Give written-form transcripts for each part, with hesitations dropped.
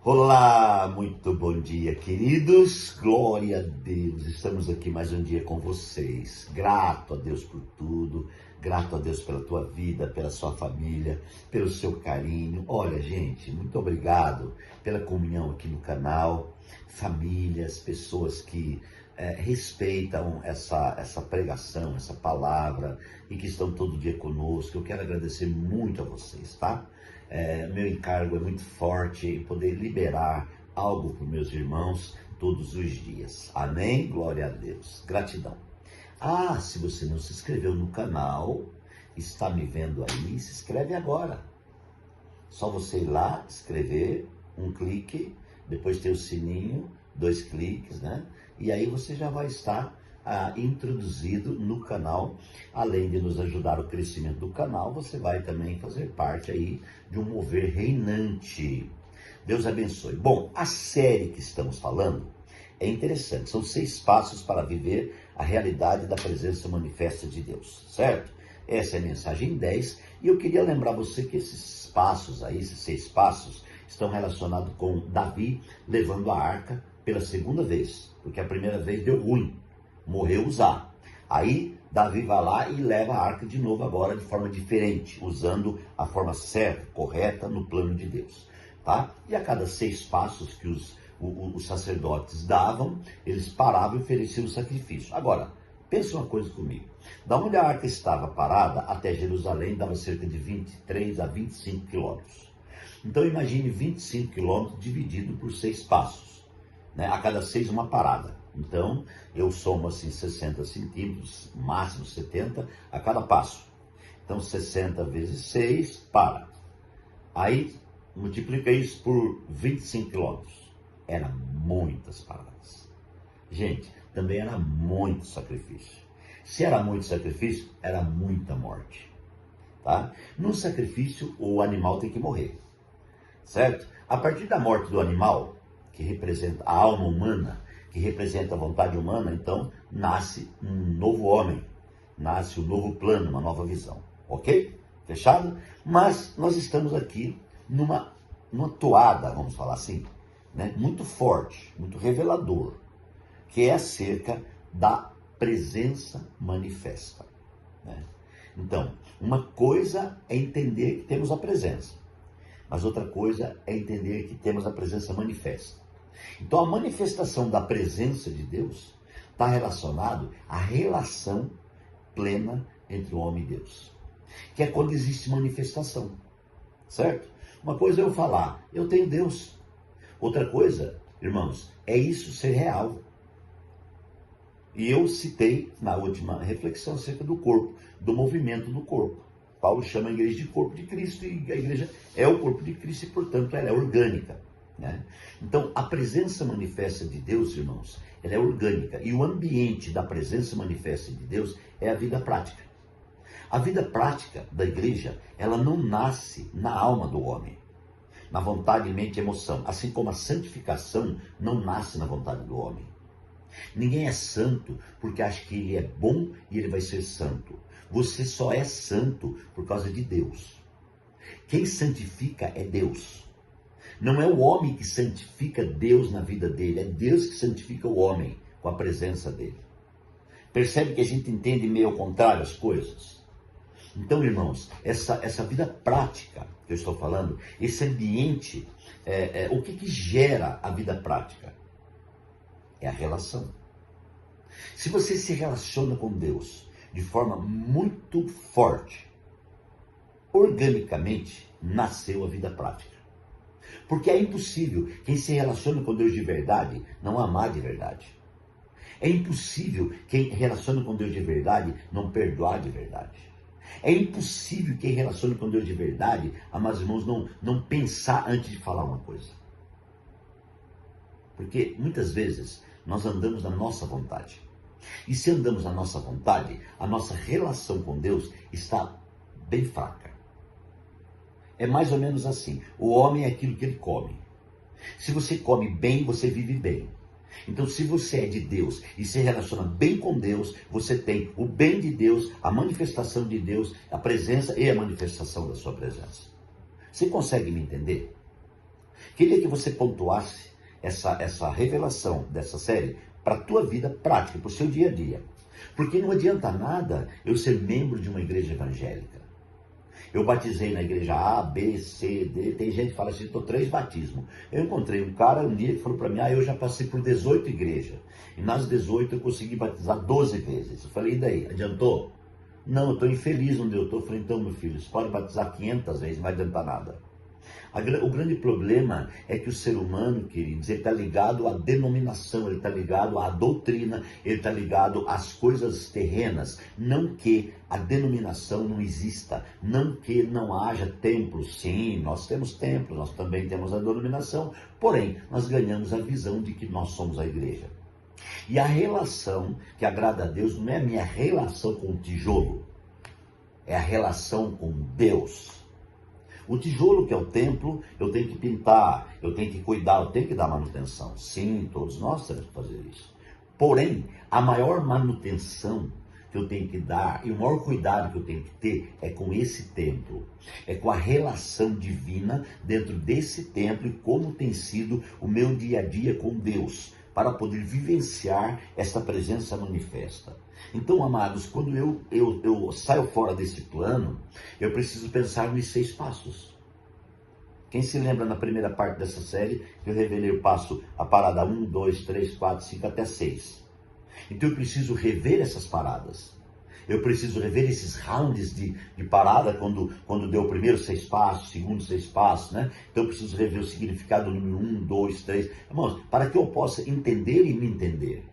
Olá, muito bom dia, queridos. Glória a Deus. Estamos aqui mais um dia com vocês. Grato a Deus por tudo. Grato a Deus pela tua vida, pela sua família, pelo seu carinho. Olha, gente, muito obrigado pela comunhão aqui no canal. Famílias, pessoas que respeitam essa pregação, essa palavra e que estão todo dia conosco. Eu quero agradecer muito a vocês, tá? Meu encargo é muito forte em poder liberar algo para os meus irmãos todos os dias. Amém? Glória a Deus. Gratidão. Se você não se inscreveu no canal, está me vendo aí, se inscreve agora. Só você ir lá, escrever, um clique, depois tem o sininho, 2 cliques, né? E aí você já vai estar introduzido no canal. Além de nos ajudar o crescimento do canal, você vai também fazer parte aí de um mover reinante. Deus abençoe. Bom, a série que estamos falando é interessante. São 6 passos para viver a realidade da presença manifesta de Deus, certo? Essa é a mensagem 10. E eu queria lembrar você que esses passos aí, esses 6 passos, estão relacionados com Davi levando a arca pela segunda vez. Porque a primeira vez deu ruim. Morreu Uzá. Aí Davi vai lá e leva a arca de novo agora de forma diferente, usando a forma certa, correta no plano de Deus, tá? E a cada 6 passos que os sacerdotes davam, eles paravam e ofereciam o sacrifício. Agora, pensa uma coisa comigo. Da onde a arca estava parada até Jerusalém dava cerca de 23 a 25 quilômetros. Então imagine 25 quilômetros dividido por 6 passos, né? A cada 6 uma parada. Então, eu somo assim 60 centímetros, máximo 70 a cada passo. Então, 60 vezes 6, para. Aí, multiplica isso por 25 quilômetros. Era muitas paradas. Gente, também era muito sacrifício. Se era muito sacrifício, era muita morte. Tá? No sacrifício, o animal tem que morrer. Certo? A partir da morte do animal, que representa a alma humana, que representa a vontade humana, então nasce um novo homem, nasce um novo plano, uma nova visão, ok? Fechado? Mas nós estamos aqui numa toada, vamos falar assim, né? Muito forte, muito revelador, que é acerca da presença manifesta, né? Então, uma coisa é entender que temos a presença, mas outra coisa é entender que temos a presença manifesta. Então a manifestação da presença de Deus está relacionado à relação plena entre o homem e Deus, que é quando existe manifestação, certo? Uma coisa é eu falar, eu tenho Deus. Outra coisa, irmãos, é isso ser real. E eu citei na última reflexão acerca do corpo, do movimento do corpo. Paulo chama a igreja de corpo de Cristo e a igreja é o corpo de Cristo e, portanto, ela é orgânica. Né? Então, a presença manifesta de Deus, irmãos, ela é orgânica. E o ambiente da presença manifesta de Deus é a vida prática. A vida prática da igreja, ela não nasce na alma do homem, na vontade, mente e emoção. Assim como a santificação não nasce na vontade do homem. Ninguém é santo porque acha que ele é bom e ele vai ser santo. Você só é santo por causa de Deus. Quem santifica é Deus. Não é o homem que santifica Deus na vida dele, é Deus que santifica o homem com a presença dele. Percebe que a gente entende meio ao contrário as coisas? Então, irmãos, essa vida prática que eu estou falando, esse ambiente, o que gera a vida prática? É a relação. Se você se relaciona com Deus de forma muito forte, organicamente nasceu a vida prática. Porque é impossível quem se relaciona com Deus de verdade não amar de verdade. É impossível quem relaciona com Deus de verdade não perdoar de verdade. É impossível quem relaciona com Deus de verdade, amados irmãos, não pensar antes de falar uma coisa. Porque muitas vezes nós andamos na nossa vontade. E se andamos na nossa vontade, a nossa relação com Deus está bem fraca. É mais ou menos assim. O homem é aquilo que ele come. Se você come bem, você vive bem. Então, se você é de Deus e se relaciona bem com Deus, você tem o bem de Deus, a manifestação de Deus, a presença e a manifestação da sua presença. Você consegue me entender? Queria que você pontuasse essa revelação dessa série para a tua vida prática, para o seu dia a dia. Porque não adianta nada eu ser membro de uma igreja evangélica. Eu batizei na igreja A, B, C, D. Tem gente que fala assim, estou 3 batismos. Eu encontrei um cara um dia que falou para mim, eu já passei por 18 igrejas. E nas 18 eu consegui batizar 12 vezes. Eu falei, e daí? Adiantou? Não, eu estou infeliz onde eu estou. Eu falei, então, meu filho, você pode batizar 500 vezes, não vai adiantar nada. O grande problema é que o ser humano, queridos, ele está ligado à denominação, ele está ligado à doutrina, ele está ligado às coisas terrenas. Não que a denominação não exista, não que não haja templos. Sim, nós temos templos, nós também temos a denominação, porém, nós ganhamos a visão de que nós somos a igreja. E a relação que agrada a Deus não é a minha relação com o tijolo, é a relação com Deus. O tijolo, que é o templo, eu tenho que pintar, eu tenho que cuidar, eu tenho que dar manutenção. Sim, todos nós temos que fazer isso. Porém, a maior manutenção que eu tenho que dar e o maior cuidado que eu tenho que ter é com esse templo. É com a relação divina dentro desse templo e como tem sido o meu dia a dia com Deus, para poder vivenciar essa presença manifesta. Então, amados, quando eu saio fora desse plano, eu preciso pensar nos 6 passos. Quem se lembra na primeira parte dessa série, eu revelei o passo, a parada 1, 2, 3, 4, 5 até 6. Então eu preciso rever essas paradas. Eu preciso rever esses rounds de parada, quando deu o primeiro 6 passos, segundo 6 passos, né? Então eu preciso rever o significado do número 1, 2, 3. Irmãos, para que eu possa entender e me entender.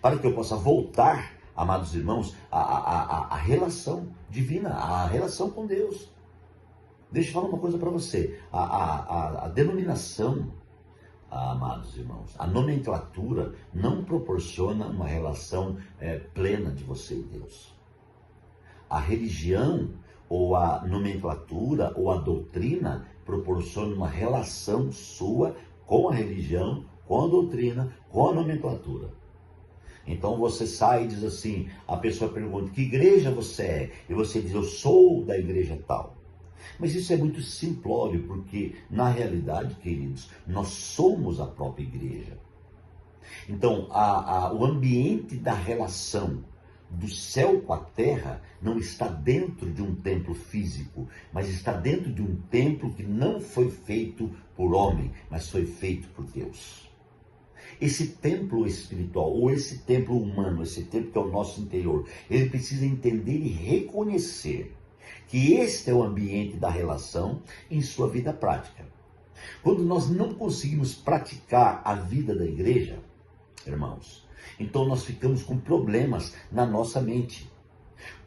Para que eu possa voltar, amados irmãos, a relação divina, a relação com Deus. Deixa eu falar uma coisa para você. A denominação, amados irmãos, a nomenclatura não proporciona uma relação plena de você e Deus. A religião, ou a nomenclatura, ou a doutrina, proporciona uma relação sua com a religião, com a doutrina, com a nomenclatura. Então você sai e diz assim, a pessoa pergunta, que igreja você é? E você diz, eu sou da igreja tal. Mas isso é muito simplório, porque na realidade, queridos, nós somos a própria igreja. Então, o ambiente da relação do céu com a terra não está dentro de um templo físico, mas está dentro de um templo que não foi feito por homem, mas foi feito por Deus. Esse templo espiritual, ou esse templo humano, esse templo que é o nosso interior, ele precisa entender e reconhecer que este é o ambiente da relação em sua vida prática. Quando nós não conseguimos praticar a vida da igreja, irmãos, então nós ficamos com problemas na nossa mente.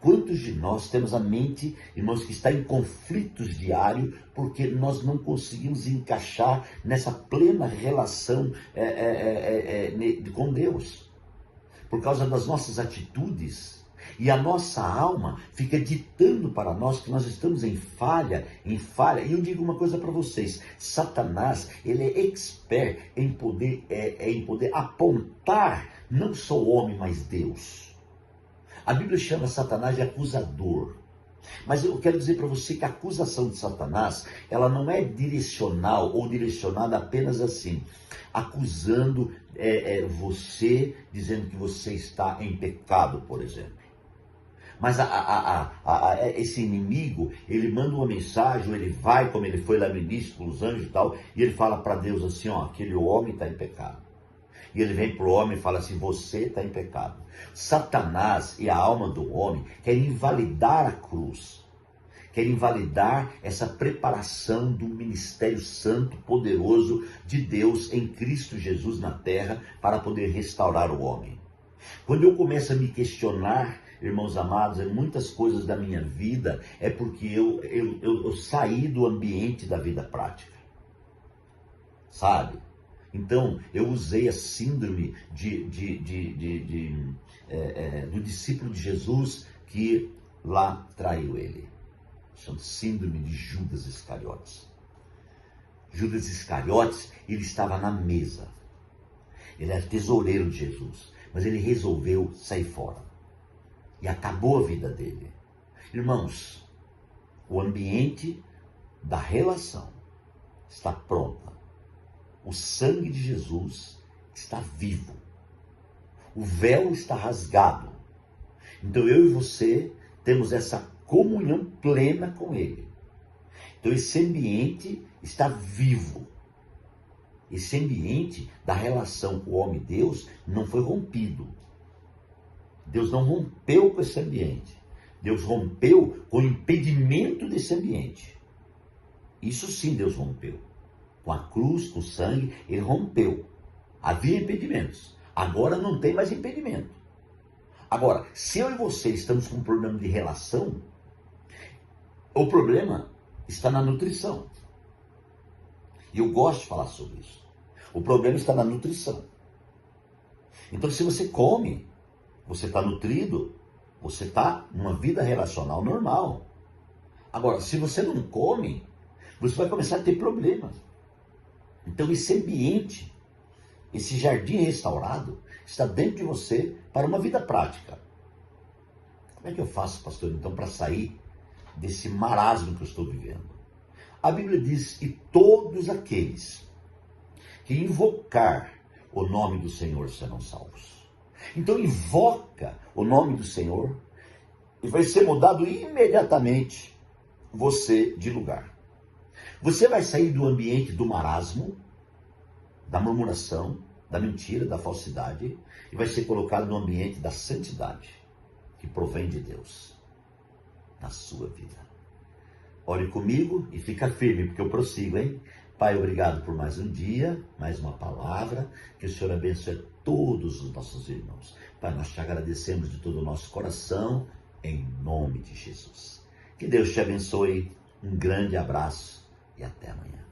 Quantos de nós temos a mente, irmãos, que está em conflitos diários porque nós não conseguimos encaixar nessa plena relação com Deus? Por causa das nossas atitudes. E a nossa alma fica ditando para nós que nós estamos em falha. E eu digo uma coisa para vocês, Satanás, ele é expert em poder apontar não só o homem, mas Deus. A Bíblia chama Satanás de acusador. Mas eu quero dizer para você que a acusação de Satanás, ela não é direcional ou direcionada apenas assim, acusando você, dizendo que você está em pecado, por exemplo. Mas esse inimigo, ele manda uma mensagem, ele vai, como ele foi lá no início, com os anjos e tal, e ele fala para Deus assim, aquele homem está em pecado. E ele vem para o homem e fala assim, você está em pecado. Satanás e a alma do homem querem invalidar a cruz. Querem invalidar essa preparação do ministério santo, poderoso de Deus em Cristo Jesus na terra para poder restaurar o homem. Quando eu começo a me questionar, irmãos amados, muitas coisas da minha vida, é porque eu saí do ambiente da vida prática. Sabe? Então, eu usei a síndrome do discípulo de Jesus que lá traiu ele. Chama síndrome de Judas Iscariotes. Judas Iscariotes, ele estava na mesa. Ele era tesoureiro de Jesus, mas ele resolveu sair fora. E acabou a vida dele. Irmãos, o ambiente da relação está pronta O sangue de Jesus está vivo. O véu está rasgado. Então eu e você temos essa comunhão plena com Ele. Então esse ambiente está vivo. Esse ambiente da relação com o homem e Deus não foi rompido. Deus não rompeu com esse ambiente. Deus rompeu com o impedimento desse ambiente. Isso sim Deus rompeu. Com a cruz, com o sangue, Ele rompeu. Havia impedimentos. Agora não tem mais impedimento. Agora, se eu e você estamos com um problema de relação, o problema está na nutrição. E eu gosto de falar sobre isso. O problema está na nutrição. Então, se você come, você está nutrido, você está numa vida relacional normal. Agora, se você não come, você vai começar a ter problemas. Então, esse ambiente, esse jardim restaurado, está dentro de você para uma vida prática. Como é que eu faço, pastor, então, para sair desse marasmo que eu estou vivendo? A Bíblia diz que todos aqueles que invocar o nome do Senhor serão salvos. Então invoca o nome do Senhor e vai ser mudado imediatamente você de lugar. Você vai sair do ambiente do marasmo, da murmuração, da mentira, da falsidade, e vai ser colocado no ambiente da santidade, que provém de Deus, na sua vida. Ore comigo e fica firme, porque eu prossigo, hein? Pai, obrigado por mais um dia, mais uma palavra, que o Senhor abençoe todos os nossos irmãos. Pai, nós te agradecemos de todo o nosso coração, em nome de Jesus. Que Deus te abençoe, um grande abraço e até amanhã.